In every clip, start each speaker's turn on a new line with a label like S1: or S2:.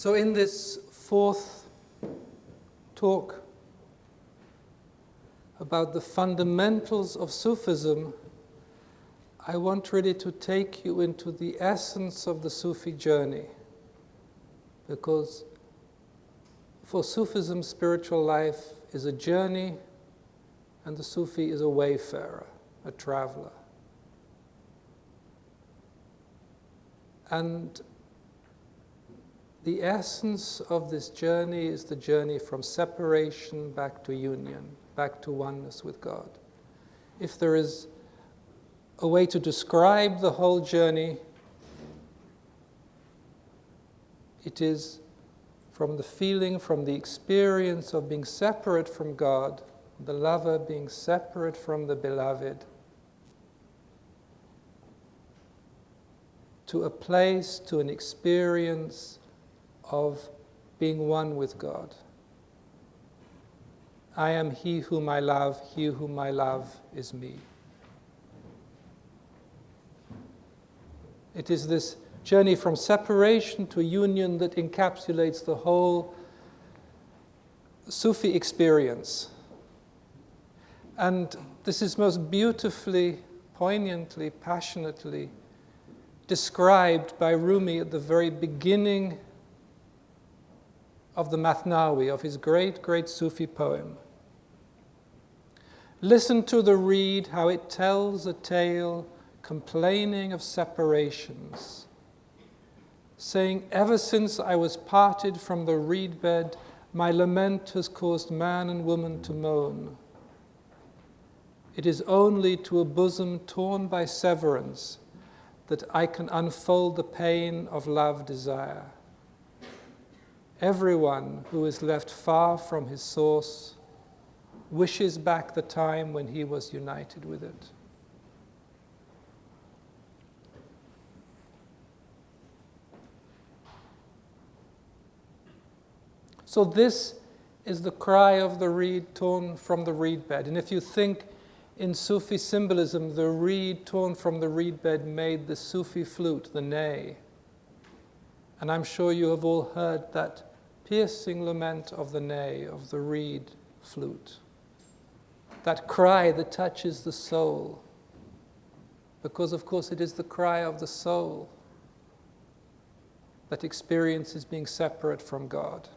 S1: So in this fourth talk about the fundamentals of Sufism, I want really to take you into the essence of the Sufi journey, because for Sufism, spiritual life is a journey, and the Sufi is a wayfarer, a traveler. And the essence of this journey is the journey from separation back to union, back to oneness with God. If there is a way to describe the whole journey, it is from the feeling, from the experience of being separate from God, the lover being separate from the beloved, to a place, to an experience of being one with God. I am he whom I love, he whom I love is me. It is this journey from separation to union that encapsulates the whole Sufi experience. And this is most beautifully, poignantly, passionately described by Rumi at the very beginning of the Mathnawi, of his great, great Sufi poem. Listen to the reed, how it tells a tale, complaining of separations, saying, ever since I was parted from the reed bed, my lament has caused man and woman to moan. It is only to a bosom torn by severance that I can unfold the pain of love desire. Everyone who is left far from his source wishes back the time when he was united with it. So this is the cry of the reed torn from the reed bed. And if you think in Sufi symbolism, the reed torn from the reed bed made the Sufi flute, the ney. And I'm sure you have all heard that piercing lament of the ney, of the reed flute. That cry that touches the soul. Because, of course, it is the cry of the soul that experiences being separate from God.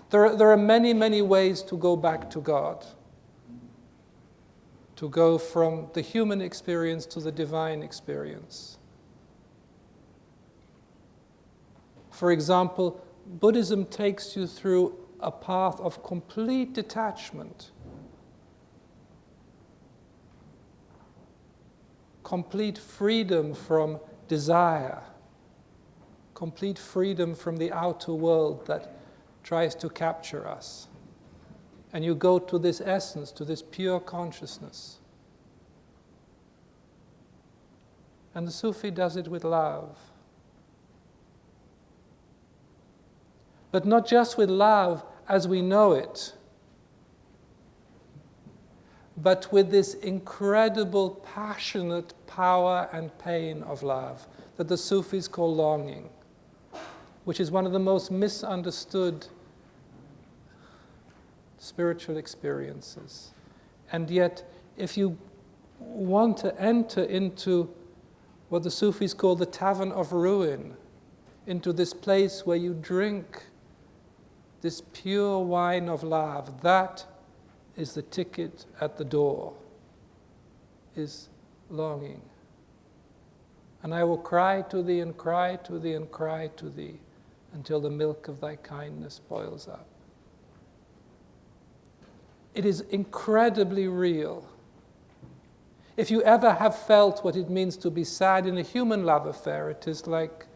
S1: There are many, many ways to go back to God, to go from the human experience to the divine experience. For example, Buddhism takes you through a path of complete detachment, complete freedom from desire, complete freedom from the outer world that tries to capture us. And you go to this essence, to this pure consciousness. And the Sufi does it with love. But not just with love as we know it, but with this incredible, passionate power and pain of love that the Sufis call longing, which is one of the most misunderstood spiritual experiences. And yet, if you want to enter into what the Sufis call the tavern of ruin, into this place where you drink this pure wine of love, that is the ticket at the door, is longing. And I will cry to thee and cry to thee and cry to thee until the milk of thy kindness boils up. It is incredibly real. If you ever have felt what it means to be sad in a human love affair, it is like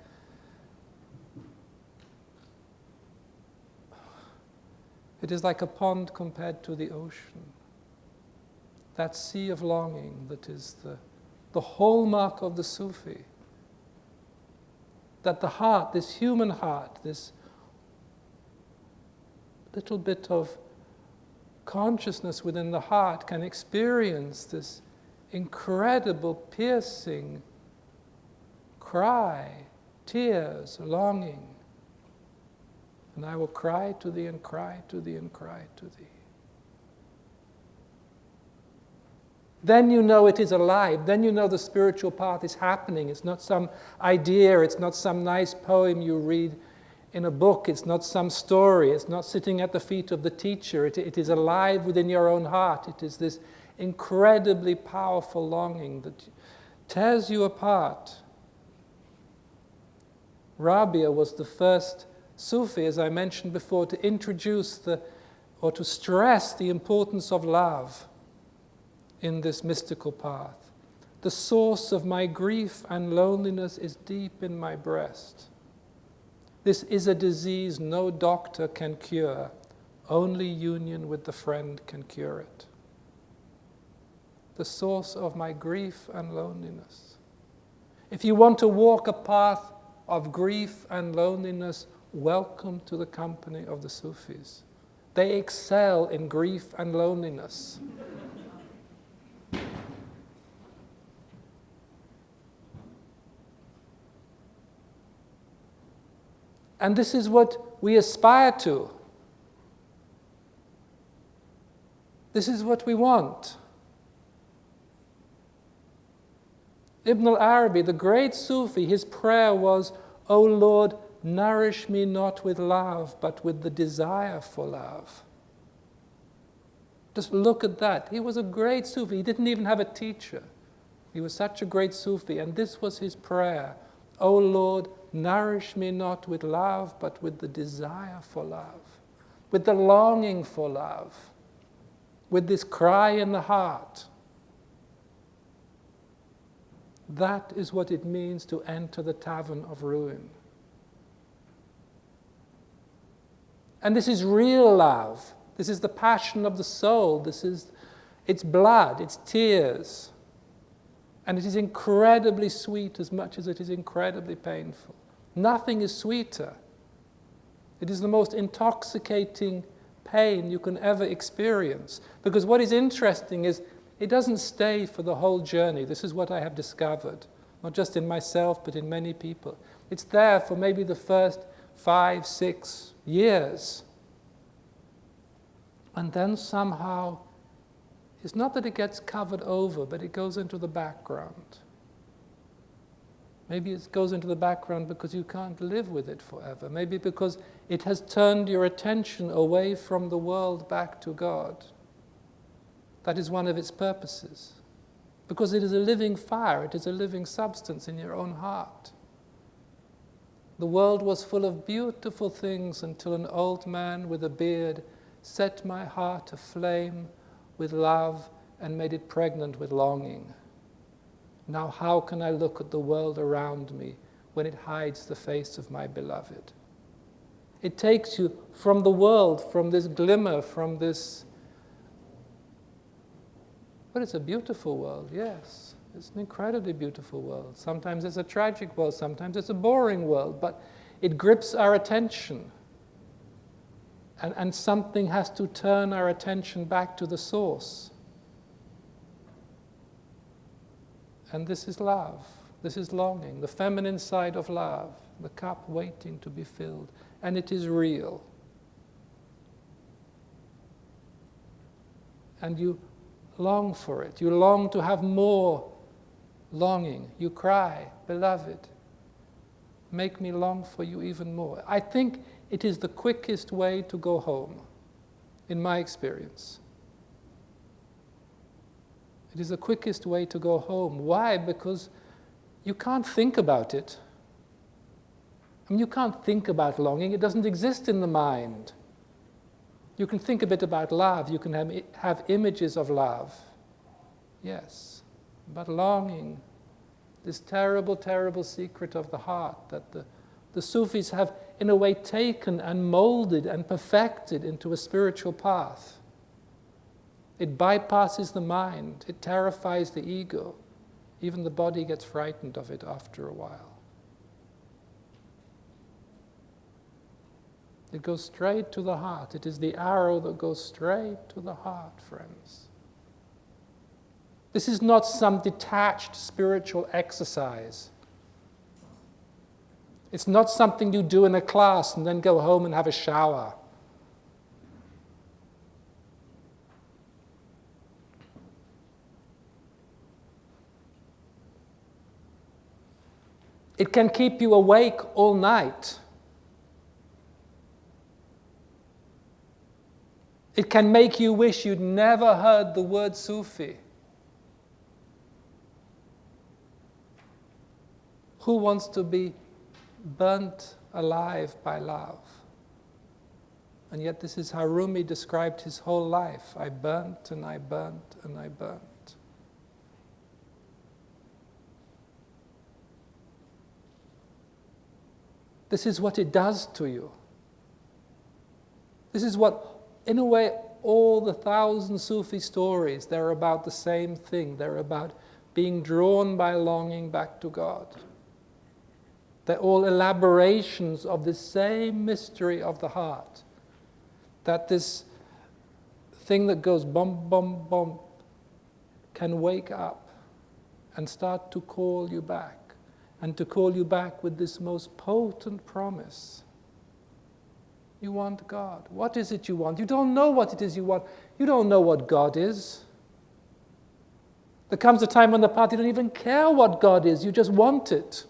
S1: a pond compared to the ocean. That sea of longing that is the hallmark of the Sufi. That the heart, this human heart, this little bit of consciousness within the heart can experience this incredible, piercing cry, tears, longing. And I will cry to thee and cry to thee and cry to thee. Then you know it is alive. Then you know the spiritual path is happening. It's not some idea. It's not some nice poem you read in a book. It's not some story. It's not sitting at the feet of the teacher. It is alive within your own heart. It is this incredibly powerful longing that tears you apart. Rabia was the first Sufi, as I mentioned before, to introduce or to stress the importance of love in this mystical path. The source of my grief and loneliness is deep in my breast. This is a disease no doctor can cure. Only union with the friend can cure it. The source of my grief and loneliness. If you want to walk a path of grief and loneliness, welcome to the company of the Sufis. They excel in grief and loneliness. And this is what we aspire to. This is what we want. Ibn al-Arabi, the great Sufi, his prayer was, O Lord, nourish me not with love, but with the desire for love. Just look at that. He was a great Sufi. He didn't even have a teacher. He was such a great Sufi, and this was his prayer. O Lord, nourish me not with love, but with the desire for love, with the longing for love, with this cry in the heart. That is what it means to enter the tavern of ruin. And this is real love. This is the passion of the soul. This is its blood, its tears. And it is incredibly sweet as much as it is incredibly painful. Nothing is sweeter. It is the most intoxicating pain you can ever experience. Because what is interesting is it doesn't stay for the whole journey. This is what I have discovered, not just in myself, but in many people. It's there for maybe the first 5, 6 years. And then somehow, it's not that it gets covered over, but it goes into the background. Maybe it goes into the background because you can't live with it forever. Maybe because it has turned your attention away from the world back to God. That is one of its purposes. Because it is a living fire, it is a living substance in your own heart. The world was full of beautiful things until an old man with a beard set my heart aflame with love and made it pregnant with longing. Now how can I look at the world around me when it hides the face of my beloved? It takes you from the world, from this glimmer, from this... But it's a beautiful world, yes. It's an incredibly beautiful world. Sometimes it's a tragic world, sometimes it's a boring world, but it grips our attention. And something has to turn our attention back to the source. And this is love. This is longing, the feminine side of love, the cup waiting to be filled. And it is real. And you long for it. You long to have more longing. You cry, beloved, make me long for you even more. I think it is the quickest way to go home, in my experience. It is the quickest way to go home. Why? Because you can't think about it. I mean, you can't think about longing. It doesn't exist in the mind. You can think a bit about love. You can have images of love. Yes. But longing, this terrible, terrible secret of the heart that the Sufis have, in a way, taken and molded and perfected into a spiritual path. It bypasses the mind. It terrifies the ego. Even the body gets frightened of it after a while. It goes straight to the heart. It is the arrow that goes straight to the heart, friends. This is not some detached spiritual exercise. It's not something you do in a class and then go home and have a shower. It can keep you awake all night. It can make you wish you'd never heard the word Sufi. Who wants to be burnt alive by love? And yet this is how Rumi described his whole life. I burnt and I burnt and I burnt. This is what it does to you. This is what, in a way, all the 1,000 Sufi stories, they're about the same thing. They're about being drawn by longing back to God. They're all elaborations of the same mystery of the heart. That this thing that goes bump, bump, bump can wake up and start to call you back. And to call you back with this most potent promise. You want God. What is it you want? You don't know what it is you want. You don't know what God is. There comes a time on the path you don't even care what God is. You just want it.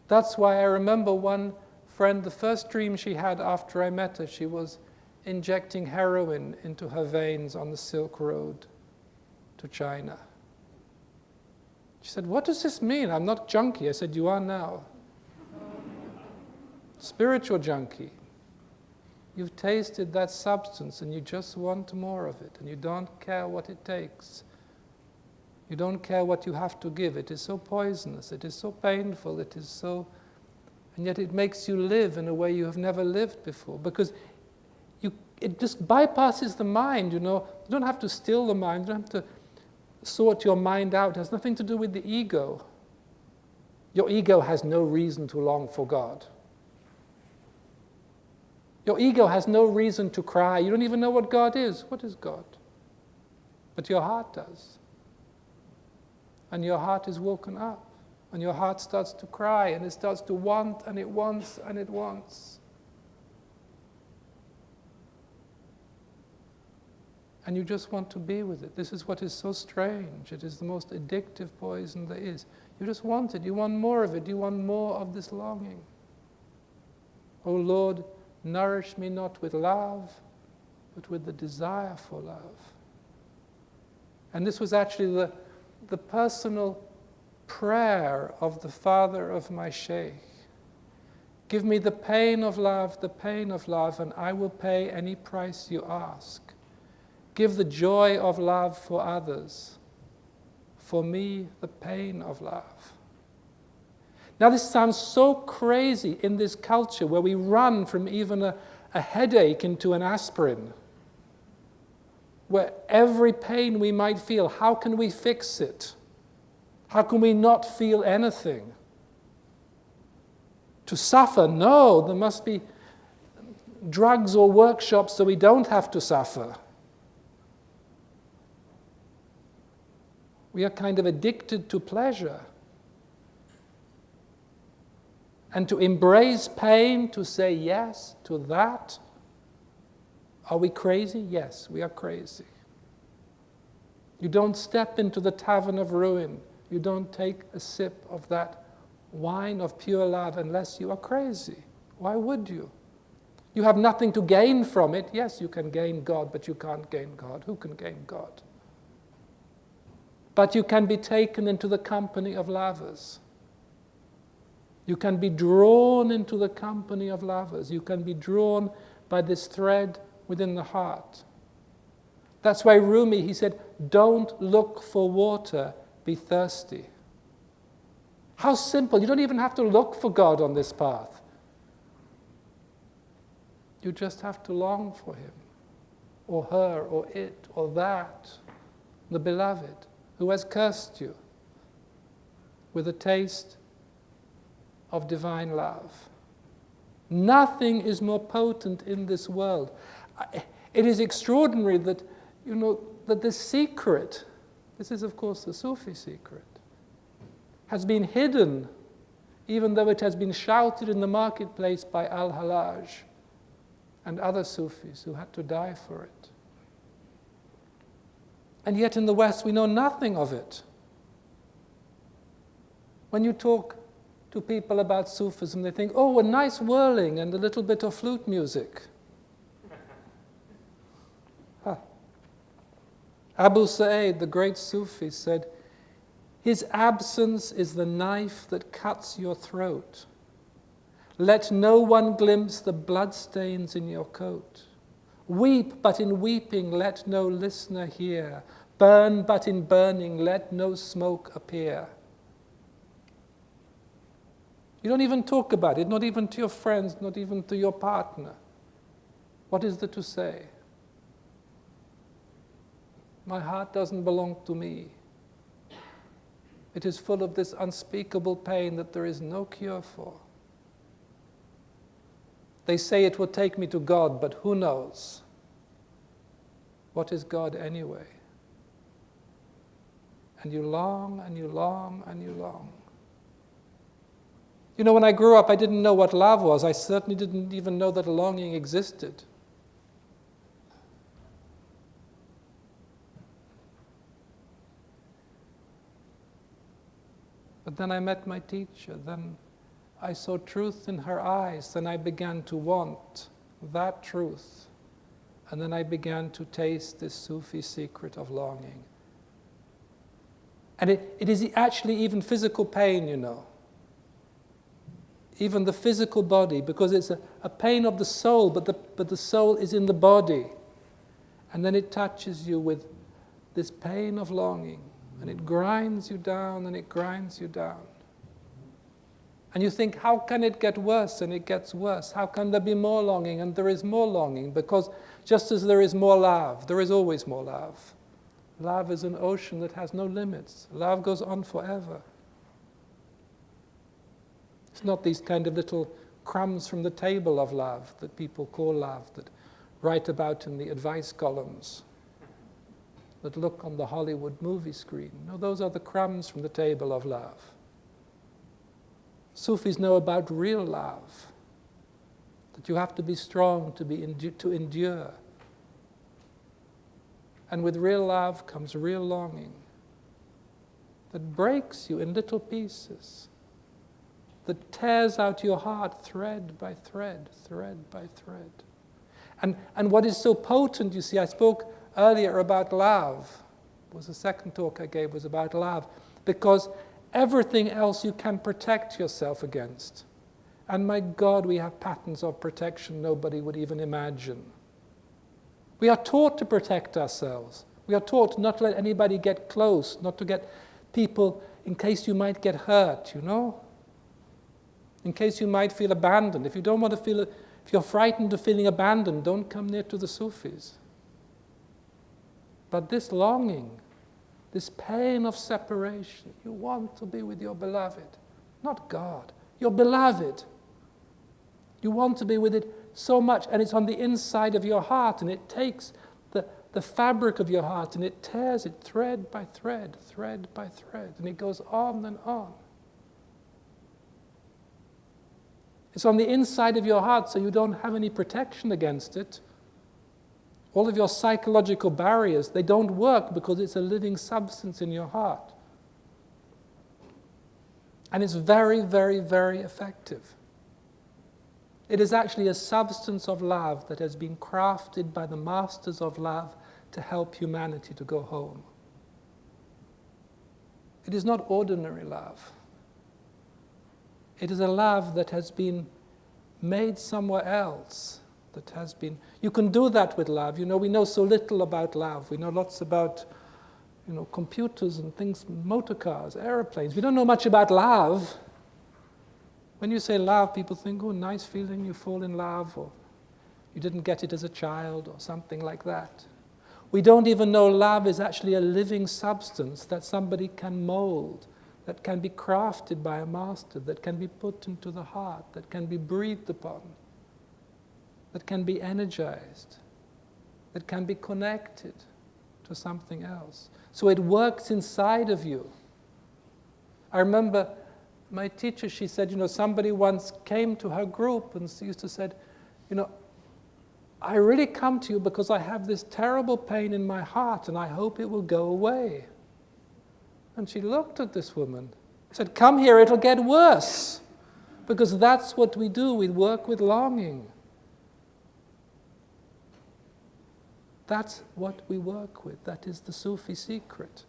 S1: That's why I remember one friend, the first dream she had after I met her, she was injecting heroin into her veins on the Silk Road to China. She said, "What does this mean? I'm not junkie." I said, "You are now. Spiritual junkie. You've tasted that substance and you just want more of it and you don't care what it takes. You don't care what you have to give. It is so poisonous. It is so painful. It is so... And yet it makes you live in a way you have never lived before because it just bypasses the mind, you know. You don't have to still the mind. You don't have to sort your mind out. It has nothing to do with the ego. Your ego has no reason to long for God. Your ego has no reason to cry. You don't even know what God is. What is God? But your heart does. And your heart is woken up. And your heart starts to cry. And it starts to want, and it wants, and it wants. And you just want to be with it. This is what is so strange. It is the most addictive poison there is. You just want it. You want more of it. You want more of this longing. Oh Lord, nourish me not with love, but with the desire for love. And this was actually the personal prayer of the father of my sheikh. Give me the pain of love, and I will pay any price you ask. Give the joy of love for others. For me, the pain of love. Now this sounds so crazy in this culture where we run from even a headache into an aspirin. Where every pain we might feel, how can we fix it? How can we not feel anything? To suffer? No, there must be drugs or workshops so we don't have to suffer. We are kind of addicted to pleasure. And to embrace pain, to say yes to that. Are we crazy? Yes, we are crazy. You don't step into the tavern of ruin. You don't take a sip of that wine of pure love unless you are crazy. Why would you? You have nothing to gain from it. Yes, you can gain God, but you can't gain God. Who can gain God? But you can be taken into the company of lovers. You can be drawn into the company of lovers. You can be drawn by this thread within the heart. That's why Rumi, he said, don't look for water, be thirsty. How simple. You don't even have to look for God on this path. You just have to long for him, or her, or it, or that, the beloved, who has cursed you with a taste of divine love. Nothing is more potent in this world. It is extraordinary that, that this secret, this is of course the Sufi secret, has been hidden, even though it has been shouted in the marketplace by Al-Hallaj and other Sufis who had to die for it. And yet in the West we know nothing of it. When you talk to people about Sufism, they think, oh, a nice whirling and a little bit of flute music. Huh. Abu Sa'id, the great Sufi, said, his absence is the knife that cuts your throat. Let no one glimpse the bloodstains in your coat. Weep, but in weeping let no listener hear. Burn, but in burning let no smoke appear. You don't even talk about it, not even to your friends, not even to your partner. What is there to say? My heart doesn't belong to me. It is full of this unspeakable pain that there is no cure for. They say it will take me to God, but who knows? What is God anyway? And you long, and you long, and you long. When I grew up, I didn't know what love was. I certainly didn't even know that longing existed. But then I met my teacher. Then I saw truth in her eyes. Then I began to want that truth. And then I began to taste this Sufi secret of longing. And it is actually even physical pain, Even the physical body, because it's a pain of the soul, but the soul is in the body. And then it touches you with this pain of longing, and it grinds you down, and it grinds you down. And you think, how can it get worse? And it gets worse. How can there be more longing? And there is more longing, because just as there is more love, there is always more love. Love is an ocean that has no limits. Love goes on forever. It's not these kind of little crumbs from the table of love that people call love, that write about in the advice columns, that look on the Hollywood movie screen. No, those are the crumbs from the table of love. Sufis know about real love, that you have to be strong to endure. And with real love comes real longing that breaks you in little pieces, that tears out your heart thread by thread, thread by thread. And what is so potent, you see, I spoke earlier about love. It was the second talk I gave was about love, because everything else you can protect yourself against. And my God, we have patterns of protection nobody would even imagine. We are taught to protect ourselves. We are taught not to let anybody get close, not to get people in case you might get hurt, in case you might feel abandoned. If you don't want to feel, if you're frightened of feeling abandoned, don't come near to the Sufis. But this longing, this pain of separation, you want to be with your beloved, not God, your beloved. You want to be with it so much, and it's on the inside of your heart, and it takes the fabric of your heart, and it tears it thread by thread, thread by thread, and it goes on and on. It's on the inside of your heart, so you don't have any protection against it. All of your psychological barriers, they don't work because it's a living substance in your heart. And it's very, very, very effective. It is actually a substance of love that has been crafted by the masters of love to help humanity to go home. It is not ordinary love. It is a love that has been made somewhere else, that has been... You can do that with love. We know so little about love. We know lots about, computers and things, motor cars, airplanes. We don't know much about love. When you say love, people think, oh, nice feeling, you fall in love, or you didn't get it as a child, or something like that. We don't even know love is actually a living substance that somebody can mold, that can be crafted by a master, that can be put into the heart, that can be breathed upon, that can be energized, that can be connected to something else. So it works inside of you. I remember my teacher, she said, somebody once came to her group and used to said, I really come to you because I have this terrible pain in my heart and I hope it will go away. And she looked at this woman, said, come here, it'll get worse. Because that's what we do, we work with longing. That's what we work with. That is the Sufi secret.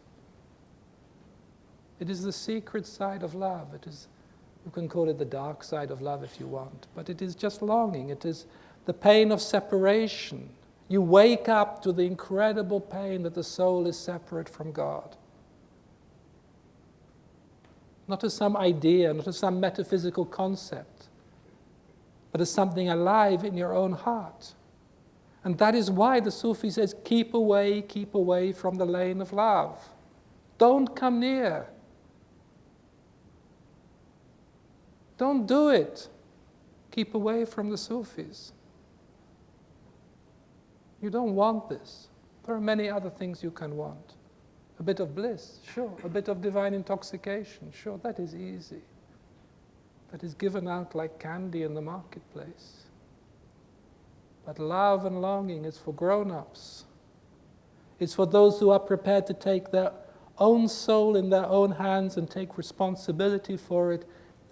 S1: It is the secret side of love. It is, you can call it the dark side of love if you want, but it is just longing. It is the pain of separation. You wake up to the incredible pain that the soul is separate from God. Not as some idea, not as some metaphysical concept, but as something alive in your own heart. And that is why the Sufi says, keep away from the lane of love. Don't come near. Don't do it. Keep away from the Sufis. You don't want this. There are many other things you can want. A bit of bliss, sure. A bit of divine intoxication, sure. That is easy. That is given out like candy in the marketplace. But love and longing is for grown-ups. It's for those who are prepared to take their own soul in their own hands and take responsibility for it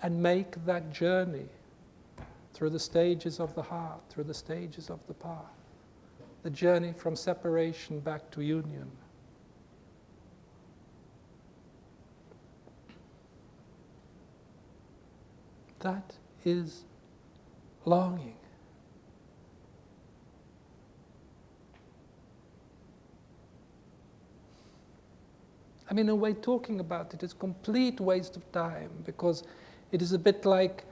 S1: and make that journey through the stages of the heart, through the stages of the path. The journey from separation back to union. That is longing. I mean, in a way, talking about it is a complete waste of time, because it is a bit like,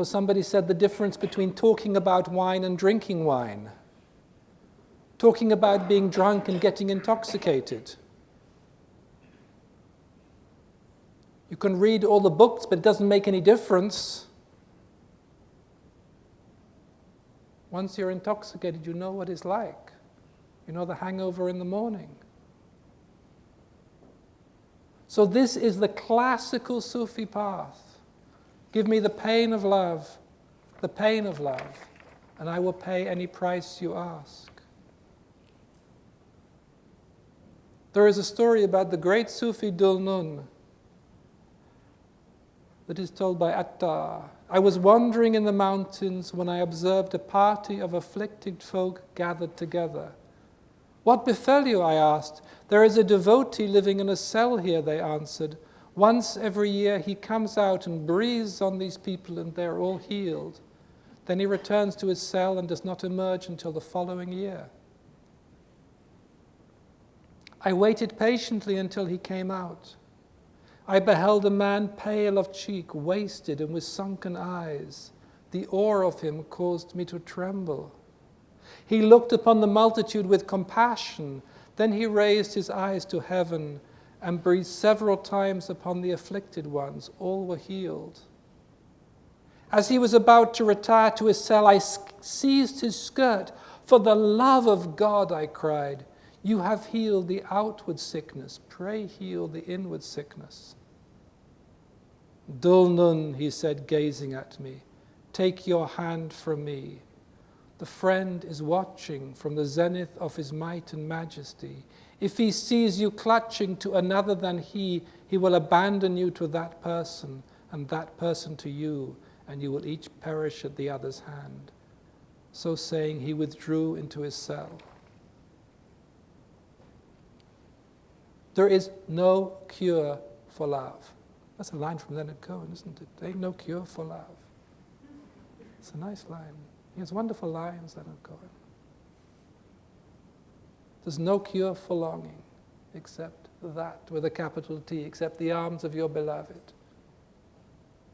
S1: somebody said the difference between talking about wine and drinking wine. Talking about being drunk and getting intoxicated. You can read all the books, but it doesn't make any difference. Once you're intoxicated, you know what it's like. You know the hangover in the morning. So this is the classical Sufi path. Give me the pain of love, and I will pay any price you ask. There is a story about the great Sufi Dhul Nun that is told by Attar. I was wandering in the mountains when I observed a party of afflicted folk gathered together. What befell you? I asked. There is a devotee living in a cell here, they answered. Once every year he comes out and breathes on these people and they're all healed. Then he returns to his cell and does not emerge until the following year. I waited patiently until he came out. I beheld a man pale of cheek, wasted and with sunken eyes. The awe of him caused me to tremble. He looked upon the multitude with compassion. Then he raised his eyes to heaven and breathed several times upon the afflicted ones. All were healed. As he was about to retire to his cell, I seized his skirt. For the love of God, I cried, you have healed the outward sickness. Pray heal the inward sickness. Dhul Nun, he said, gazing at me, take your hand from me. The friend is watching from the zenith of his might and majesty. If he sees you clutching to another than he will abandon you to that person, and that person to you, and you will each perish at the other's hand. So saying, he withdrew into his cell. There is no cure for love. That's a line from Leonard Cohen, isn't it? There ain't no cure for love. It's a nice line. He has wonderful lines, Leonard Cohen. There's no cure for longing except that, with a capital T, except the arms of your beloved.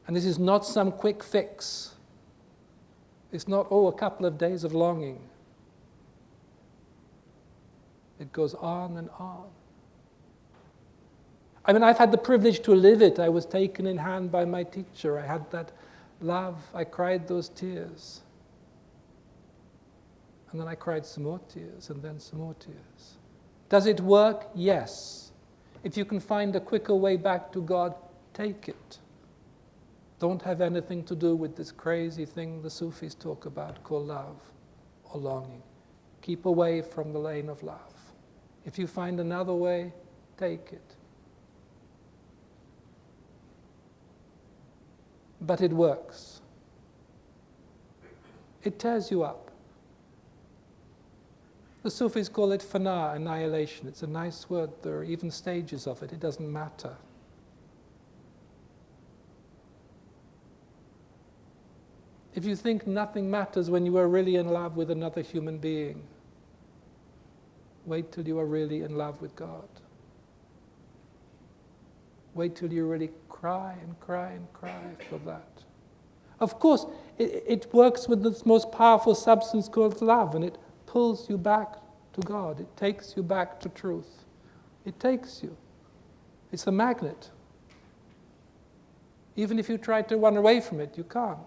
S1: And this is not some quick fix. It's not, a couple of days of longing. It goes on and on. I mean, I've had the privilege to live it. I was taken in hand by my teacher. I had that love. I cried those tears. And then I cried some more tears, and then some more tears. Does it work? Yes. If you can find a quicker way back to God, take it. Don't have anything to do with this crazy thing the Sufis talk about called love or longing. Keep away from the lane of love. If you find another way, take it. But it works. It tears you up. The Sufis call it fana, annihilation. It's a nice word. There are even stages of it. It doesn't matter. If you think nothing matters when you are really in love with another human being, wait till you are really in love with God. Wait till you really cry and cry and cry for that. Of course, it works with this most powerful substance called love, and it pulls you back to God. It takes you back to truth. It takes you. It's a magnet. Even if you try to run away from it, you can't.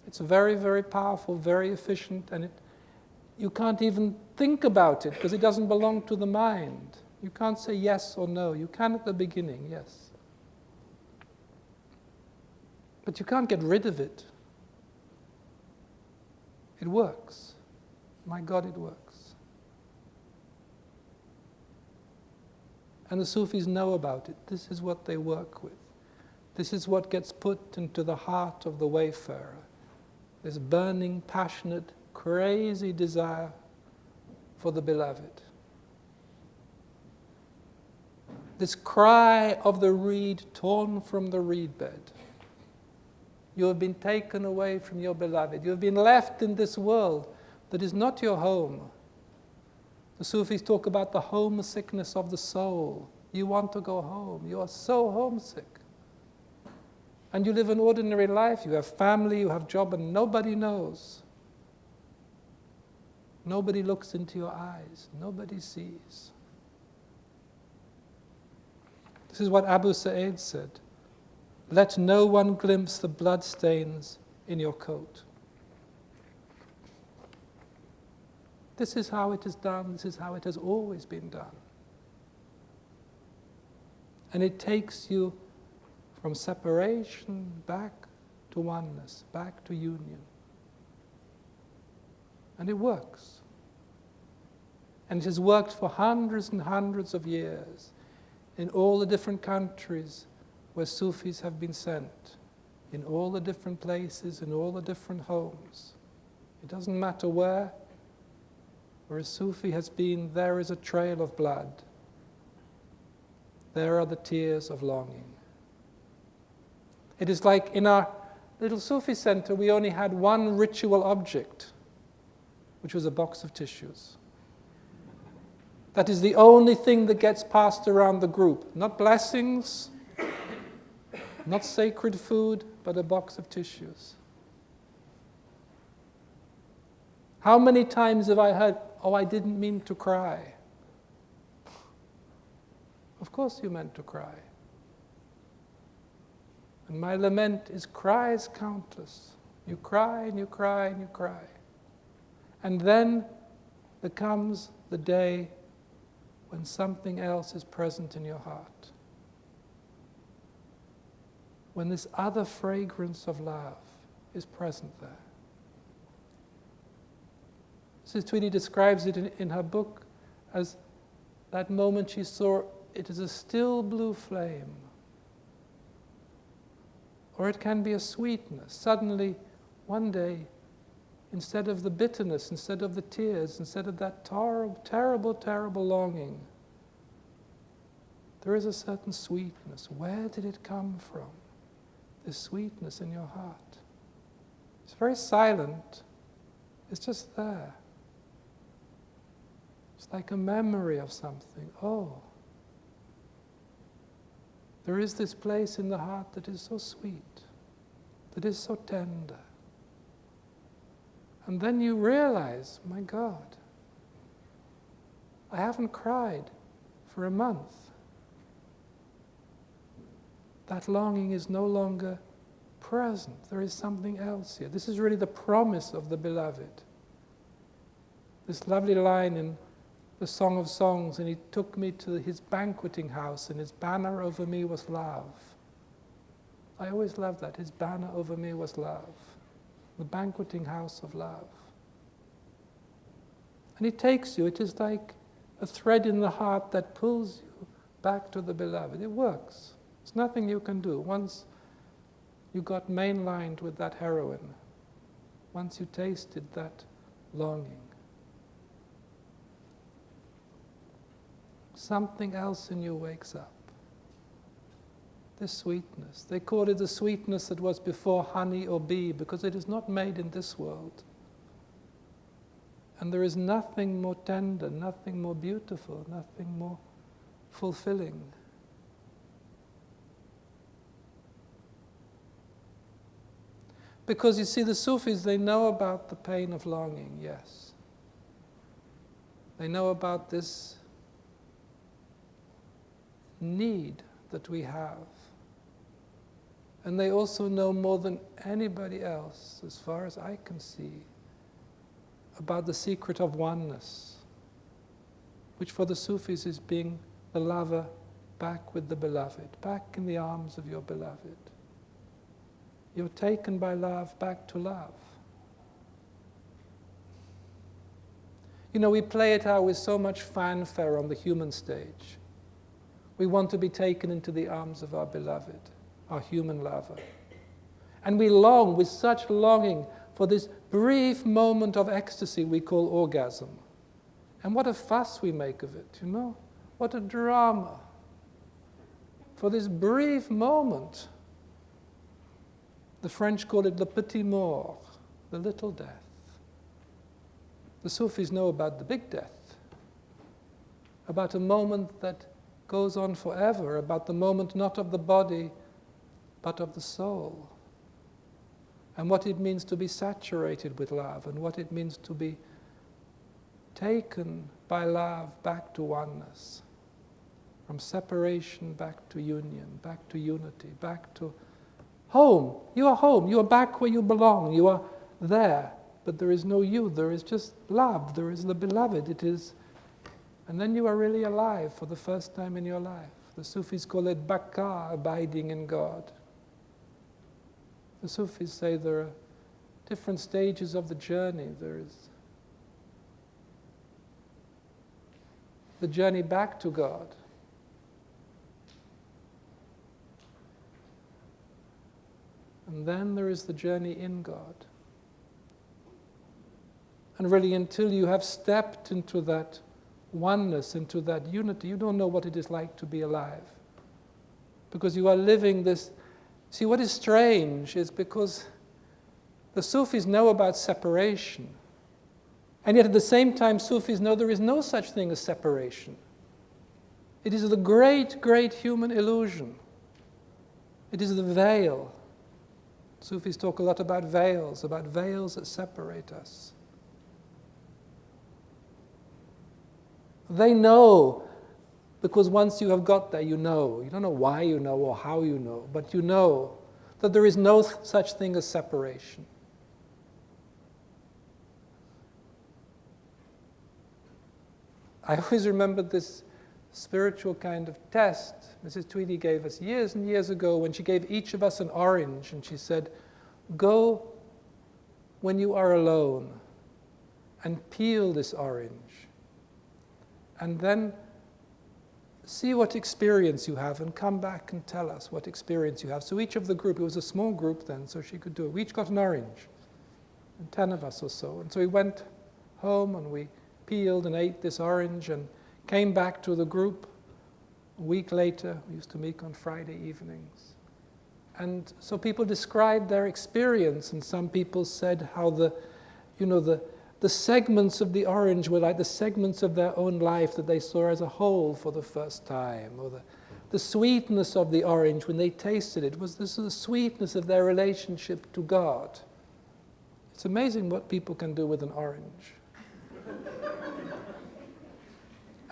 S1: It's very, very powerful, very efficient, and you can't even think about it because it doesn't belong to the mind. You can't say yes or no. You can at the beginning, yes. But you can't get rid of it. It works. My God, it works. And the Sufis know about it. This is what they work with. This is what gets put into the heart of the wayfarer. This burning, passionate, crazy desire for the beloved. This cry of the reed torn from the reed bed. You have been taken away from your beloved. You have been left in this world that is not your home. The Sufis talk about the homesickness of the soul. You want to go home. You are so homesick. And you live an ordinary life. You have family, you have job, and nobody knows. Nobody looks into your eyes. Nobody sees. This is what Abu Sa'id said. Let no one glimpse the bloodstains in your coat. This is how it is done. This is how it has always been done. And it takes you from separation back to oneness, back to union. And it works. And it has worked for hundreds and hundreds of years in all the different countries where Sufis have been sent, in all the different places, in all the different homes. It doesn't matter where a Sufi has been, there is a trail of blood. There are the tears of longing. It is like in our little Sufi center, we only had one ritual object, which was a box of tissues. That is the only thing that gets passed around the group. Not blessings, not sacred food, but a box of tissues. How many times have I heard, oh, I didn't mean to cry? Of course you meant to cry. And my lament is cries countless. You cry and you cry and you cry. And then there comes the day when something else is present in your heart. When this other fragrance of love is present there. Mrs. Tweedy describes it in her book as that moment she saw it as a still blue flame. Or it can be a sweetness. Suddenly, one day, instead of the bitterness, instead of the tears, instead of that terrible, terrible longing, there is a certain sweetness. Where did it come from? This sweetness in your heart. It's very silent. It's just there. It's like a memory of something. Oh, there is this place in the heart that is so sweet, that is so tender. And then you realize, my God, I haven't cried for a month. that longing is no longer present. There is something else here. This is really the promise of the beloved. This lovely line in the Song of Songs, and he took me to his banqueting house, and his banner over me was love. I always loved that. His banner over me was love. The banqueting house of love. And he takes you. It is like a thread in the heart that pulls you back to the beloved. It works. There's nothing you can do. Once you got mainlined with that heroin, once you tasted that longing, something else in you wakes up. This sweetness. They call it the sweetness that was before honey or bee, because it is not made in this world. And there is nothing more tender, nothing more beautiful, nothing more fulfilling. Because you see, the Sufis, they know about the pain of longing, yes. They know about this need that we have. And they also know more than anybody else, as far as I can see, about the secret of oneness, which for the Sufis is being the lover back with the beloved, back in the arms of your beloved. You're taken by love back to love. You know, we play it out with so much fanfare on the human stage. We want to be taken into the arms of our beloved, our human lover. And we long with such longing for this brief moment of ecstasy we call orgasm. And what a fuss we make of it, you know? What a drama. For this brief moment. The French call it le petit mort, the little death. The Sufis know about the big death, about a moment that goes on forever, about the moment not of the body, but of the soul, and what it means to be saturated with love, and what it means to be taken by love back to oneness, from separation back to union, back to unity, back to home. You are home. You are back where you belong. You are there. But there is no you. There is just love. There is the beloved. It is, and then you are really alive for the first time in your life. The Sufis call it baka, abiding in God. The Sufis say there are different stages of the journey. There is the journey back to God. And then there is the journey in God. And really, until you have stepped into that oneness, into that unity, you don't know what it is like to be alive. Because you are living this. See, what is strange is because the Sufis know about separation. And yet at the same time, Sufis know there is no such thing as separation. It is the great, great human illusion. It is the veil. Sufis talk a lot about veils that separate us. They know, because once you have got there, you know. You don't know why you know or how you know, but you know that there is no such thing as separation. I always remember this spiritual kind of test Mrs. Tweedy gave us years and years ago when she gave each of us an orange and she said, go when you are alone and peel this orange and then see what experience you have and come back and tell us what experience you have. So each of the group, it was a small group then, so she could do it. We each got an orange, and 10 of us or so. And so we went home and we peeled and ate this orange and came back to the group. A week later, we used to meet on Friday evenings. And so people described their experience, and some people said how the segments of the orange were like the segments of their own life that they saw as a whole for the first time, or the sweetness of the orange when they tasted it was the sweetness of their relationship to God. It's amazing what people can do with an orange.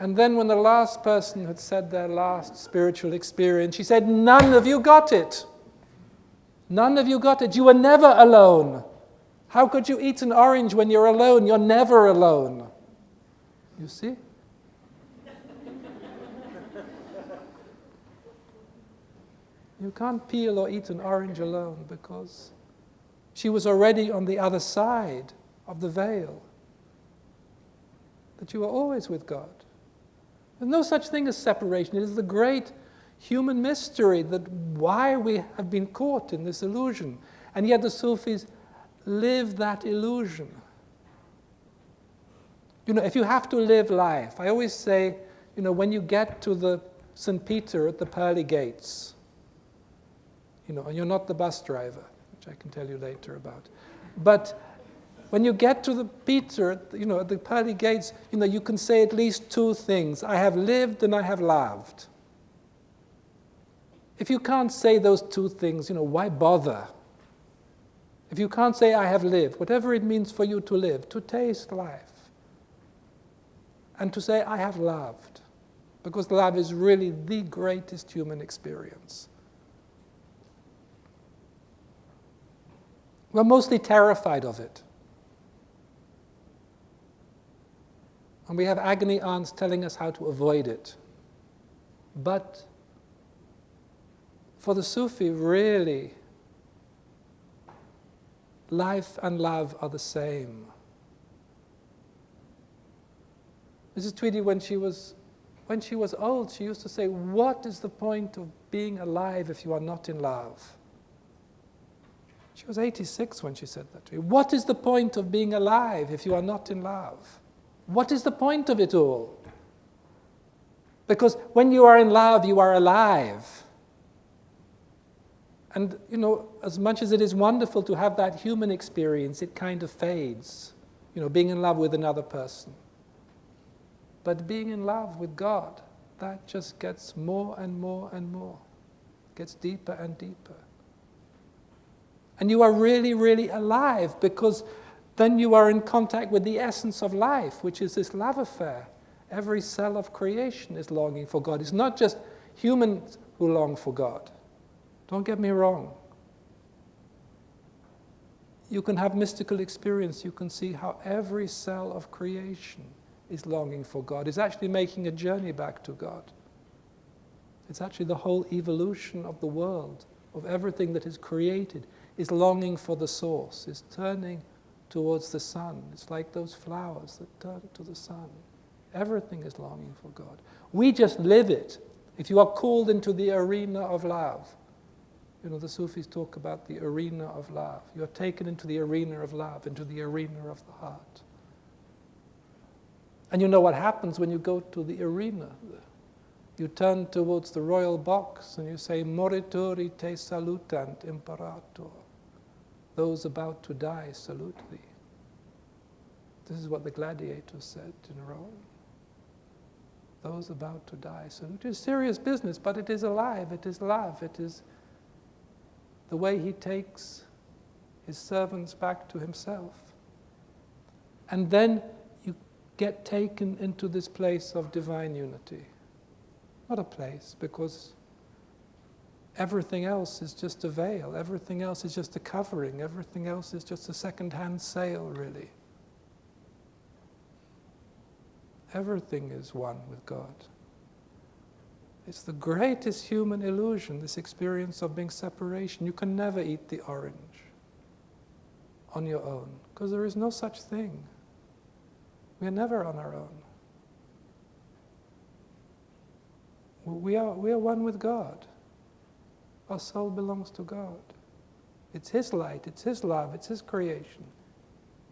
S1: And then when the last person had said their last spiritual experience, she said, none of you got it. None of you got it. You were never alone. How could you eat an orange when you're alone? You're never alone. You see? You can't peel or eat an orange alone, because she was already on the other side of the veil. That you are always with God. There's no such thing as separation. It is the great human mystery that why we have been caught in this illusion. And yet the Sufis live that illusion. You know, if you have to live life, I always say, you know, when you get to the St. Peter at the pearly gates, you know, and you're not the bus driver, which I can tell you later about, but when you get to the Peter, you know, at the pearly gates, you know, you can say at least two things. I have lived and I have loved. If you can't say those two things, you know, why bother? If you can't say I have lived, whatever it means for you to live, to taste life, and to say I have loved, because love is really the greatest human experience. We're mostly terrified of it. And we have agony aunts telling us how to avoid it. But for the Sufi, really, life and love are the same. Mrs. Tweedy, when she was old, she used to say, what is the point of being alive if you are not in love? She was 86 when she said that to me. What is the point of being alive if you are not in love? What is the point of it all? Because when you are in love, you are alive. And, you know, as much as it is wonderful to have that human experience, it kind of fades. You know, being in love with another person. But being in love with God, that just gets more and more and more. Gets deeper and deeper. And you are really, really alive, because then you are in contact with the essence of life, which is this love affair. Every cell of creation is longing for God. It's not just humans who long for God. Don't get me wrong. You can have mystical experience. You can see how every cell of creation is longing for God. It's actually making a journey back to God. It's actually the whole evolution of the world, of everything that is created, is longing for the source, is turning towards the sun. It's like those flowers that turn to the sun. Everything is longing for God. We just live it. If you are called into the arena of love, you know, the Sufis talk about the arena of love. You are taken into the arena of love, into the arena of the heart. And you know what happens when you go to the arena? You turn towards the royal box and you say, Moritori te salutant imperator. Those about to die salute thee. This is what the gladiators said in Rome. Those about to die salute. It is serious business, but it is alive, it is love, it is the way he takes his servants back to himself. And then you get taken into this place of divine unity. Not a place, because everything else is just a veil, everything else is just a covering, everything else is just a second-hand sale, really. Everything is one with God. It's the greatest human illusion, this experience of being separation. You can never eat the orange on your own, because there is no such thing. We are never on our own. We are one with God. Our soul belongs to God. It's His light, it's His love, it's His creation.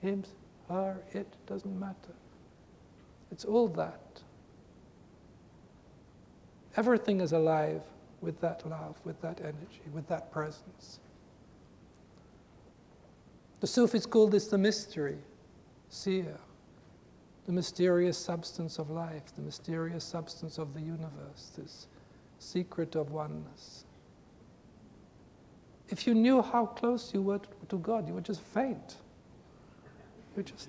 S1: Him, her, it, doesn't matter. It's all that. Everything is alive with that love, with that energy, with that presence. The Sufis call this the mystery, seer, the mysterious substance of life, the mysterious substance of the universe, this secret of oneness. If you knew how close you were to God, you would just faint. You just,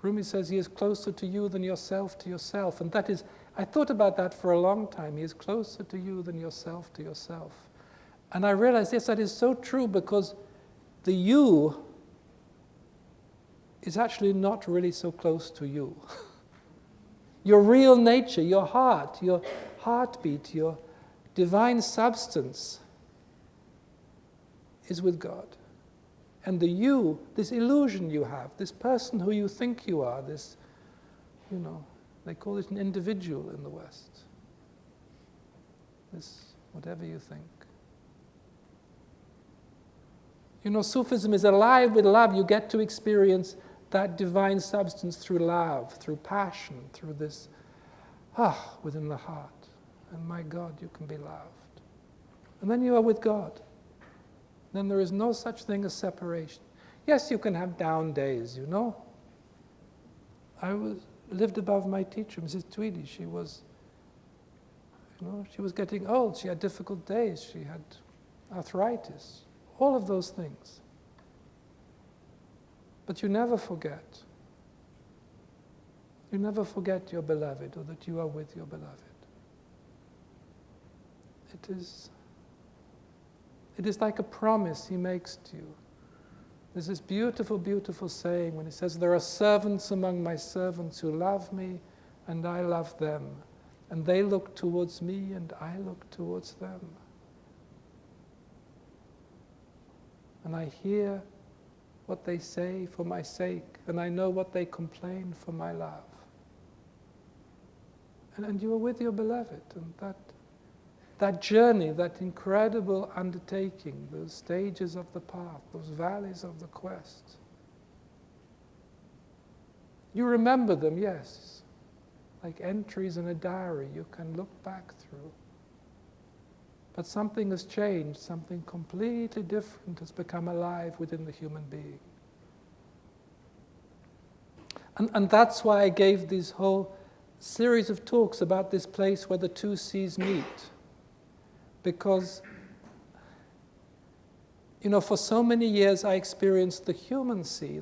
S1: Rumi says he is closer to you than yourself to yourself. And that is, I thought about that for a long time. He is closer to you than yourself to yourself. And I realized, yes, that is so true, because the you is actually not really so close to you. Your real nature, your heart, your heartbeat, your divine substance is with God. And the you, this illusion you have, this person who you think you are, this, they call it an individual in the West. This, whatever you think. Sufism is alive with love. You get to experience that divine substance through love, through passion, through this, within the heart. And my God, you can be loved. And then you are with God. Then there is no such thing as separation. Yes, you can have down days, I lived above my teacher, Mrs. Tweedy. She was getting old. She had difficult days. She had arthritis. All of those things. But you never forget. You never forget your beloved, or that you are with your beloved. It is like a promise he makes to you. There's this beautiful, beautiful saying when he says, there are servants among my servants who love me, and I love them. And they look towards me, and I look towards them. And I hear what they say for my sake, and I know what they complain for my love. And you are with your beloved, and that journey, that incredible undertaking, those stages of the path, those valleys of the quest. You remember them, yes, like entries in a diary you can look back through. But something has changed, something completely different has become alive within the human being. And that's why I gave this whole series of talks about this place where the two seas meet. Because, for so many years I experienced the human sea,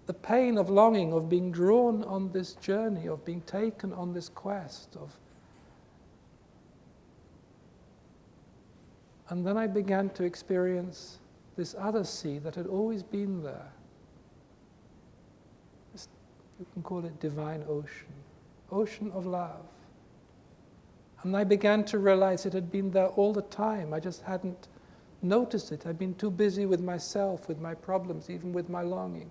S1: the pain of longing, of being drawn on this journey, of being taken on this quest, and then I began to experience this other sea that had always been there. You can call it divine ocean of love. And I began to realize it had been there all the time. I just hadn't noticed it. I'd been too busy with myself, with my problems, even with my longing.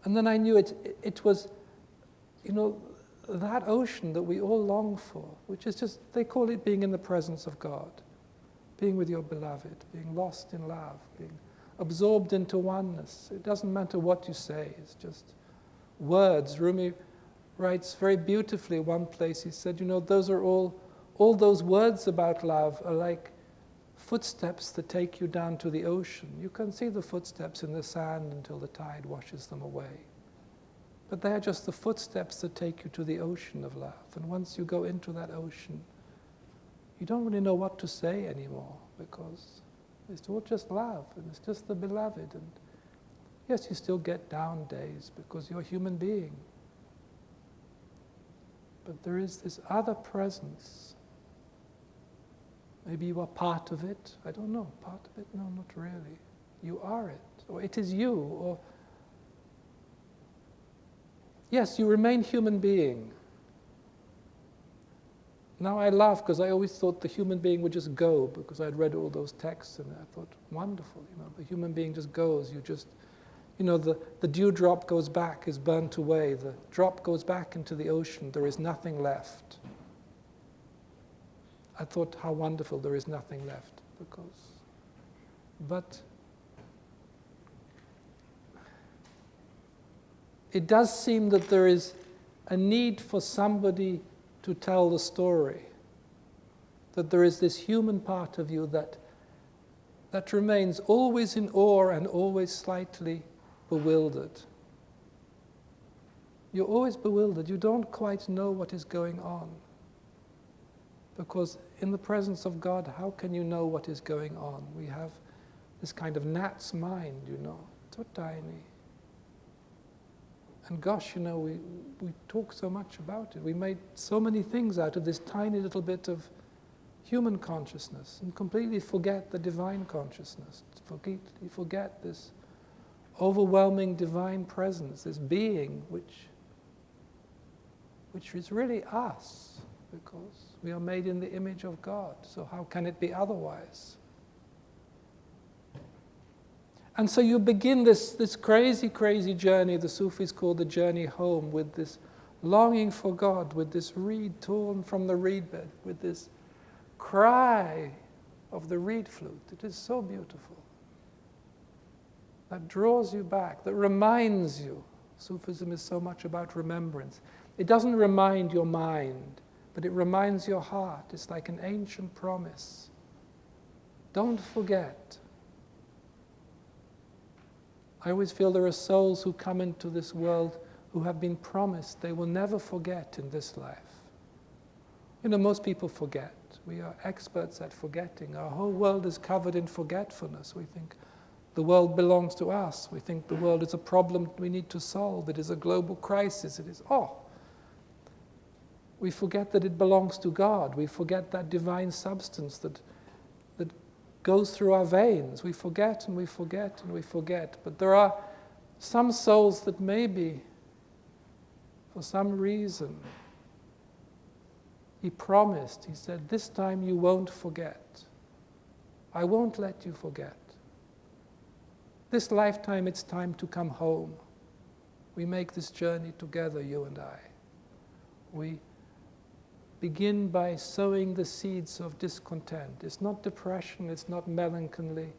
S1: And then I knew it was, that ocean that we all long for, which is just, they call it being in the presence of God, being with your beloved, being lost in love, being absorbed into oneness. It doesn't matter what you say, it's just words. Rumi writes very beautifully one place, he said, those are all those words about love are like footsteps that take you down to the ocean. You can see the footsteps in the sand until the tide washes them away. But they are just the footsteps that take you to the ocean of love. And once you go into that ocean, you don't really know what to say anymore, because it's all just love, and it's just the beloved. And yes, you still get down days because you're a human being. But there is this other presence. Maybe you are part of it. I don't know. Part of it? No, not really. You are it. Or it is you. Or yes, you remain human being. Now I laugh because I always thought the human being would just go, because I'd read all those texts and I thought, wonderful, the human being just goes. You just, the dewdrop goes back, is burnt away. The drop goes back into the ocean. There is nothing left. I thought, how wonderful, there is nothing left. But it does seem that there is a need for somebody to tell the story, that there is this human part of you that remains always in awe and always slightly bewildered. You're always bewildered. You don't quite know what is going on. Because in the presence of God, how can you know what is going on? We have this kind of gnat's mind, so tiny. And gosh, we talk so much about it. We made so many things out of this tiny little bit of human consciousness and completely forget the divine consciousness. Completely forget this overwhelming divine presence, this being which is really us, because we are made in the image of God. So how can it be otherwise? And so you begin this crazy, crazy journey, the Sufis call the journey home, with this longing for God, with this reed torn from the reed bed, with this cry of the reed flute. It is so beautiful. That draws you back, that reminds you. Sufism is so much about remembrance. It doesn't remind your mind, but it reminds your heart. It's like an ancient promise. Don't forget. I always feel there are souls who come into this world who have been promised they will never forget in this life. Most people forget. We are experts at forgetting. Our whole world is covered in forgetfulness. We think the world belongs to us. We think the world is a problem we need to solve. It is a global crisis. We forget that it belongs to God. We forget that divine substance that goes through our veins. We forget and we forget and we forget. But there are some souls that maybe, for some reason, He promised, He said, this time you won't forget. I won't let you forget. This lifetime it's time to come home. We make this journey together, you and I. We begin by sowing the seeds of discontent. It's not depression, it's not melancholy.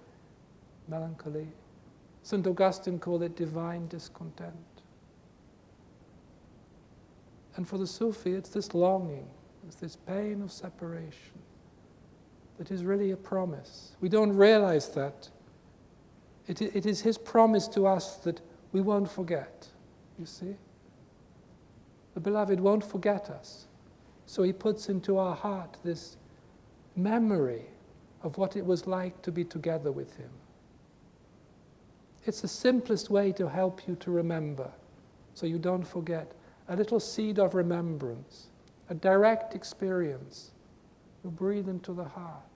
S1: St. Augustine called it divine discontent. And for the Sufi, it's this longing, it's this pain of separation that is really a promise. We don't realize that. It is his promise to us that we won't forget, you see? The beloved won't forget us. So he puts into our heart this memory of what it was like to be together with him. It's the simplest way to help you to remember, so you don't forget. A little seed of remembrance, a direct experience. You breathe into the heart.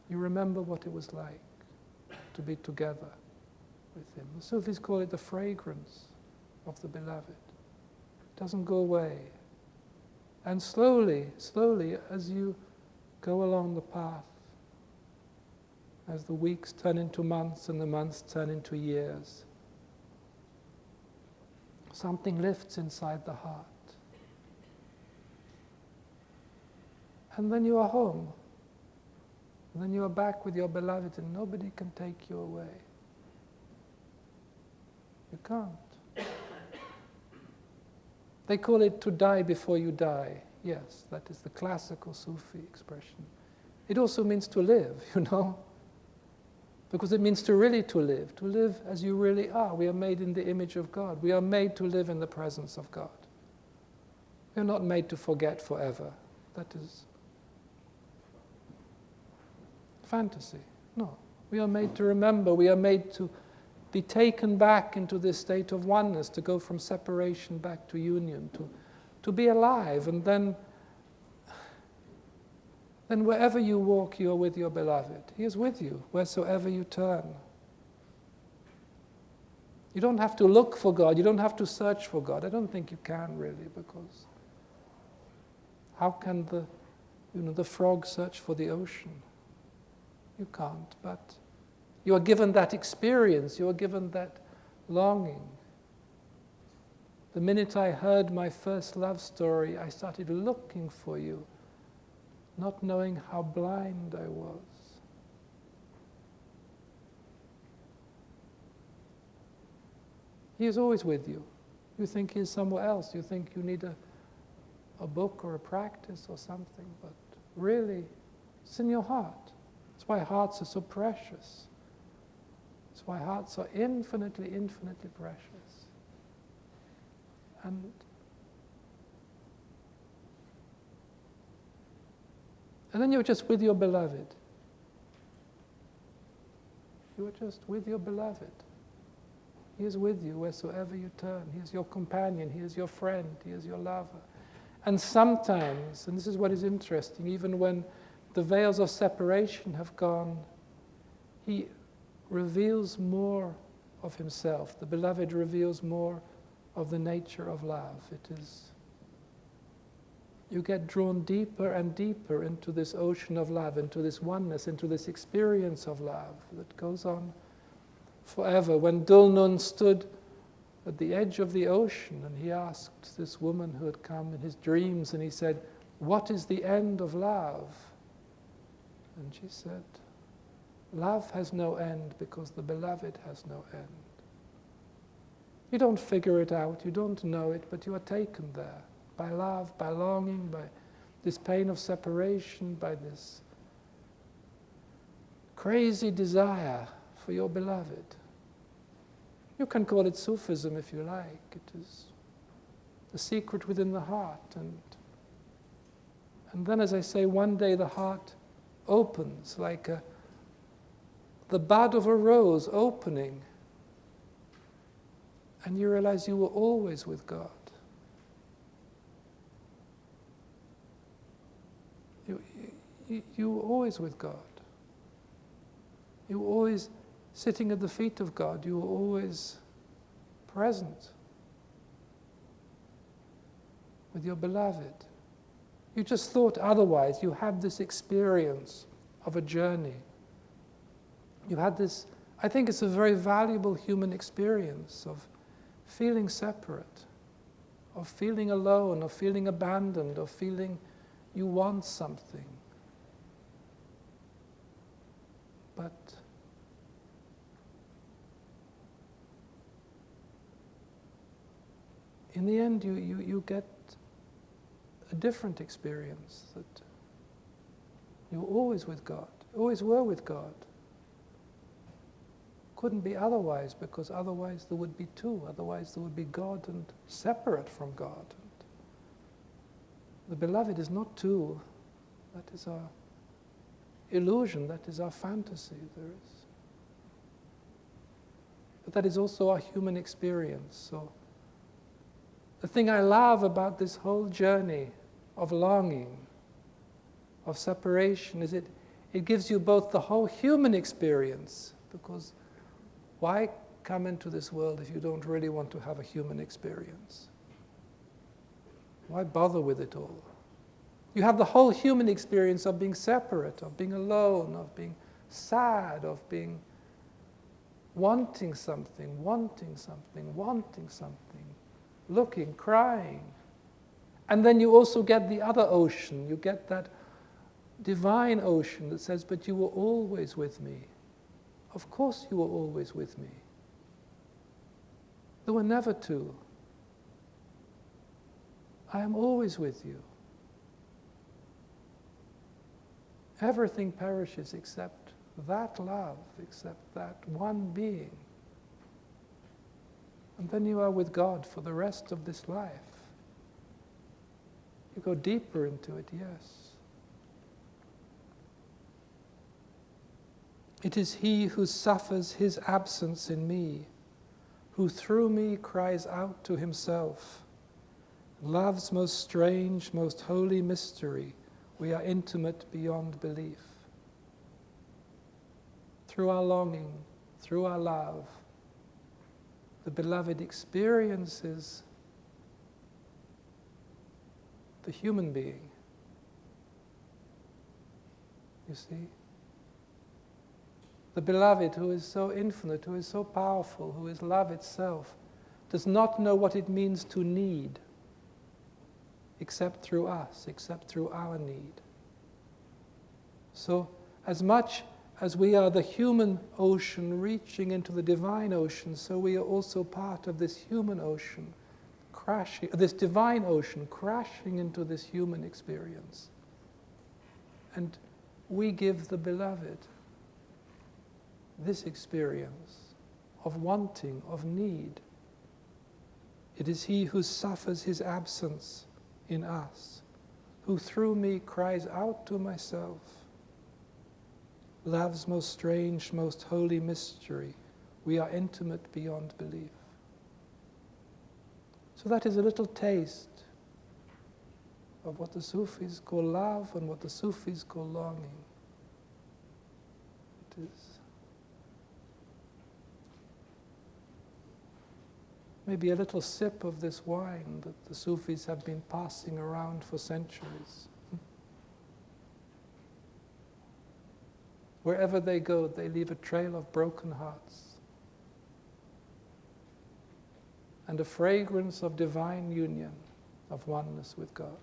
S1: You remember what it was like to be together with him. The Sufis call it the fragrance of the beloved. It doesn't go away. And slowly, as you go along the path, as the weeks turn into months and the months turn into years, something lifts inside the heart. And then you are home. And then you are back with your beloved and nobody can take you away. You can't. They call it to die before you die. Yes, that is the classical Sufi expression. It also means to live, because it means to live as you really are. We are made in the image of God. We are made to live in the presence of God. We are not made to forget forever. That is fantasy. No, we are made to remember. We are made to be taken back into this state of oneness, to go from separation back to union, to be alive. And then wherever you walk, you are with your beloved. He is with you, wheresoever you turn. You don't have to look for God. You don't have to search for God. I don't think you can, really, because how can the frog search for the ocean? You can't, but you are given that experience. You are given that longing. The minute I heard my first love story, I started looking for you, not knowing how blind I was. He is always with you. You think he's somewhere else. You think you need a book or a practice or something, but really, it's in your heart. That's why hearts are so precious. That's why hearts are infinitely, infinitely precious. And then you're just with your beloved. You are just with your beloved. He is with you wheresoever you turn. He is your companion. He is your friend. He is your lover. And sometimes, and this is what is interesting, even when the veils of separation have gone, he reveals more of himself. The beloved reveals more of the nature of love. It is, you get drawn deeper and deeper into this ocean of love, into this oneness, into this experience of love that goes on forever. When Dulnun stood at the edge of the ocean and he asked this woman who had come in his dreams, and he said, "What is the end of love?" And she said, "Love has no end because the beloved has no end." You don't figure it out, you don't know it, but you are taken there by love, by longing, by this pain of separation, by this crazy desire for your beloved. You can call it Sufism if you like. It is the secret within the heart. And then, as I say, one day the heart opens like the bud of a rose opening, and you realize you were always with God. You were always with God. You were always sitting at the feet of God. You were always present with your beloved. You just thought otherwise. You had this experience of a journey. You had this, I think it's a very valuable human experience of feeling separate, of feeling alone, of feeling abandoned, of feeling you want something. But in the end, you get a different experience, that you're always with God, always were with God. Couldn't be otherwise, because otherwise there would be two, otherwise there would be God and separate from God. And the beloved is not two, that is our illusion, that is our fantasy. But that is also our human experience. So the thing I love about this whole journey of longing, of separation, is it gives you both the whole human experience, because why come into this world if you don't really want to have a human experience? Why bother with it all? You have the whole human experience of being separate, of being alone, of being sad, of being wanting something, looking, crying. And then you also get the other ocean. You get that divine ocean that says, "But you were always with me. Of course you were always with me. There were never two. I am always with you. Everything perishes except that love, except that one being." And then you are with God for the rest of this life. You go deeper into it, yes. It is he who suffers his absence in me, who through me cries out to himself. Love's most strange, most holy mystery, we are intimate beyond belief. Through our longing, through our love, the beloved experiences the human being. You see? The beloved, who is so infinite, who is so powerful, who is love itself, does not know what it means to need, except through us, except through our need. So, as much as we are the human ocean reaching into the divine ocean, so we are also part of this human ocean, this divine ocean crashing into this human experience. And we give the beloved this experience of wanting, of need. It is he who suffers his absence in us, who through me cries out to myself. love's most strange, most holy mystery. We are intimate beyond belief. So that is a little taste of what the Sufis call love and what the Sufis call longing. It is maybe a little sip of this wine that the Sufis have been passing around for centuries. Wherever they go, they leave a trail of broken hearts and a fragrance of divine union, of oneness with God.